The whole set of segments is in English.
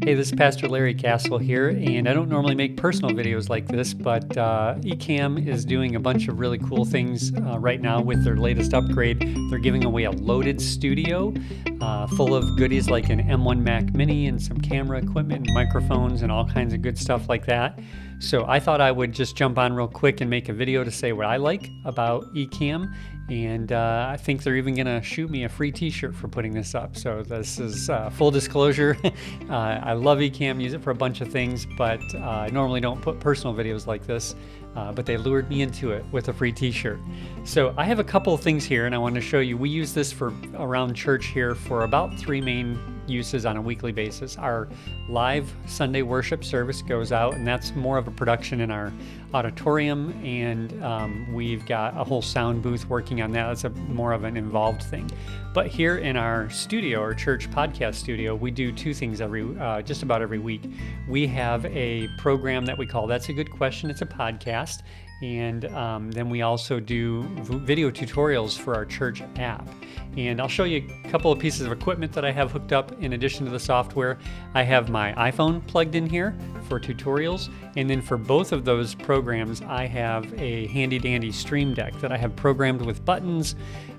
Hey, this is Pastor Larry Castle here, and I don't normally make personal videos like this, but Ecamm is doing a bunch of really cool things right now with their latest upgrade. They're giving away a loaded studio full of goodies like an M1 Mac Mini and some camera equipment and microphones and all kinds of good stuff like that. So I thought I would just jump on real quick and make a video to say what I like about Ecamm. And I think they're even going to shoot me a free t-shirt for putting this up. So this is full disclosure. I love Ecamm, use it for a bunch of things, but I normally don't put personal videos like this. But they lured me into it with a free t-shirt. So I have a couple of things here and I want to show you. We use this for around church here for about three main uses on a weekly basis. Our live Sunday worship service goes out, and that's more of a production in our auditorium, and we've got a whole sound booth working on that. That's more of an involved thing. But here in our studio, our church podcast studio, we do two things just about every week. We have a program that we call That's a Good Question. It's a podcast. And then we also do video tutorials for our church app. And I'll show you a couple of pieces of equipment that I have hooked up in addition to the software. I have my iPhone plugged in here for tutorials. And then for both of those programs, I have a handy dandy Stream Deck that I have programmed with buttons.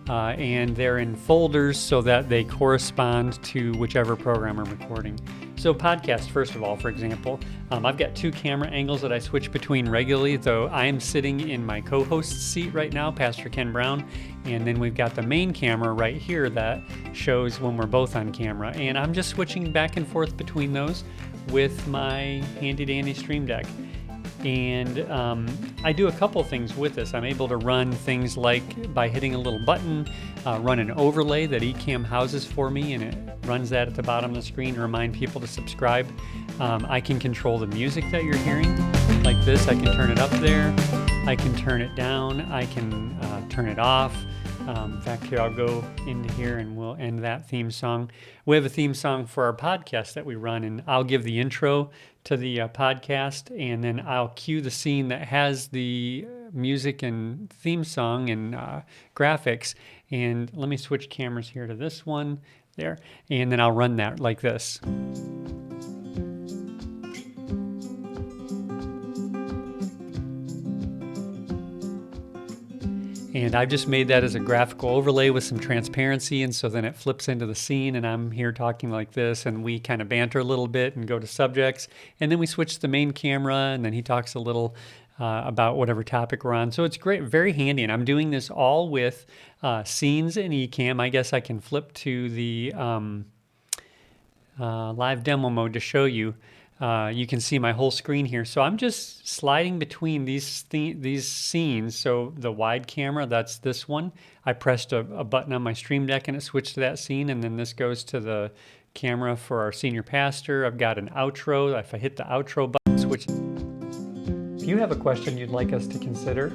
And they're in folders so that they correspond to whichever program I'm recording. So podcast, first of all, for example, I've got two camera angles that I switch between regularly, though I am sitting in my co-host seat right now, Pastor Ken Brown, and then we've got the main camera right here that shows when we're both on camera, and I'm just switching back and forth between those with my handy dandy Stream Deck. And I do a couple things with this. I'm able to run things like by hitting a little button, run an overlay that Ecamm houses for me, and it runs that at the bottom of the screen to remind people to subscribe. I can control the music that you're hearing like this. I can turn it up there. I can turn it down. I can turn it off. In fact, here I'll go into here and we'll end that theme song. We have a theme song for our podcast that we run, and I'll give the intro to the podcast, and then I'll cue the scene that has the music and theme song and graphics. And let me switch cameras here to this one there, and then I'll run that like this. And I've just made that as a graphical overlay with some transparency, and so then it flips into the scene, and I'm here talking like this, and we kind of banter a little bit and go to subjects, and then we switch to the main camera, and then he talks a little about whatever topic we're on. So it's great, very handy, and I'm doing this all with scenes in Ecamm. I guess I can flip to the live demo mode to show you. You can see my whole screen here. So I'm just sliding between these scenes. So the wide camera, that's this one. I pressed a button on my Stream Deck and it switched to that scene. And then this goes to the camera for our senior pastor. I've got an outro. If I hit the outro button, switch. If you have a question you'd like us to consider,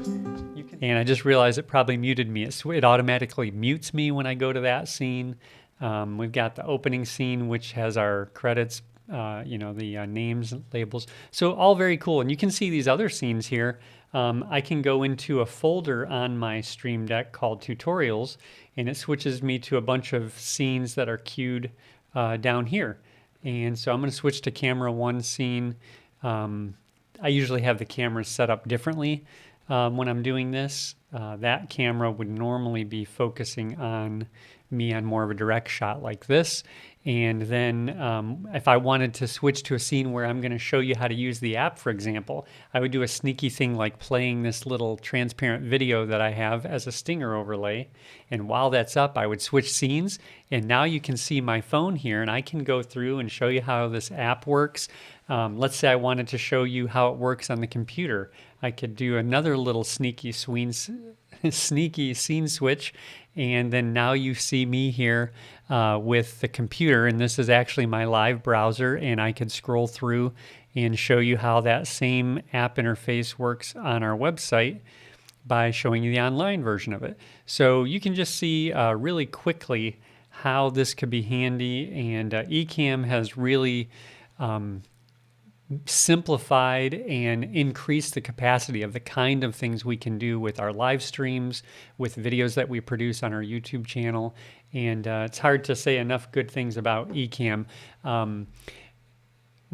you can. And I just realized it probably muted me. It automatically mutes me when I go to that scene. We've got the opening scene, which has our credits, the names and labels. So all very cool. And you can see these other scenes here. I can go into a folder on my Stream Deck called Tutorials, and it switches me to a bunch of scenes that are queued down here. And so I'm going to switch to camera one scene. I usually have the cameras set up differently when I'm doing this. That camera would normally be focusing on me on more of a direct shot like this. And then if I wanted to switch to a scene where I'm going to show you how to use the app, for example, I would do a sneaky thing like playing this little transparent video that I have as a stinger overlay. And while that's up, I would switch scenes. And now you can see my phone here, and I can go through and show you how this app works. Let's say I wanted to show you how it works on the computer. I could do another little sneaky scene switch, and then now you see me here with the computer, and this is actually my live browser, and I could scroll through and show you how that same app interface works on our website by showing you the online version of it. So you can just see really quickly how this could be handy, and Ecamm has really simplified and increased the capacity of the kind of things we can do with our live streams, with videos that we produce on our YouTube channel. And it's hard to say enough good things about Ecamm.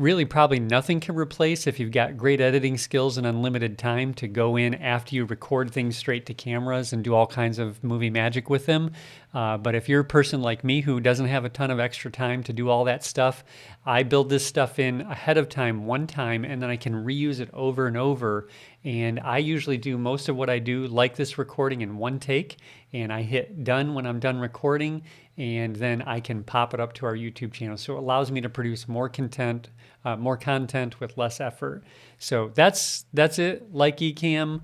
really probably nothing can replace if you've got great editing skills and unlimited time to go in after you record things straight to cameras and do all kinds of movie magic with them. But if you're a person like me who doesn't have a ton of extra time to do all that stuff, I build this stuff in ahead of time one time, and then I can reuse it over and over. And I usually do most of what I do, like this recording, in one take, and I hit done when I'm done recording, and then I can pop it up to our YouTube channel. So it allows me to produce more content with less effort. So that's it. Like Ecamm.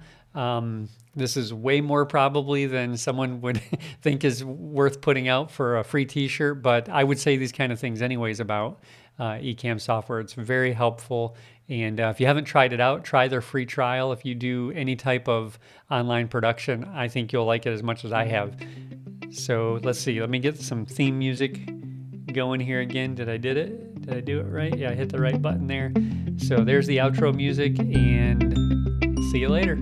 This is way more probably than someone would think is worth putting out for a free t-shirt, but I would say these kind of things anyways about Ecamm software. It's very helpful. And if you haven't tried it out, try their free trial. If you do any type of online production, I think you'll like it as much as I have. So let's see, let me get some theme music going here again. Did I do it right? Yeah, I hit the right button there. So there's the outro music, and see you later.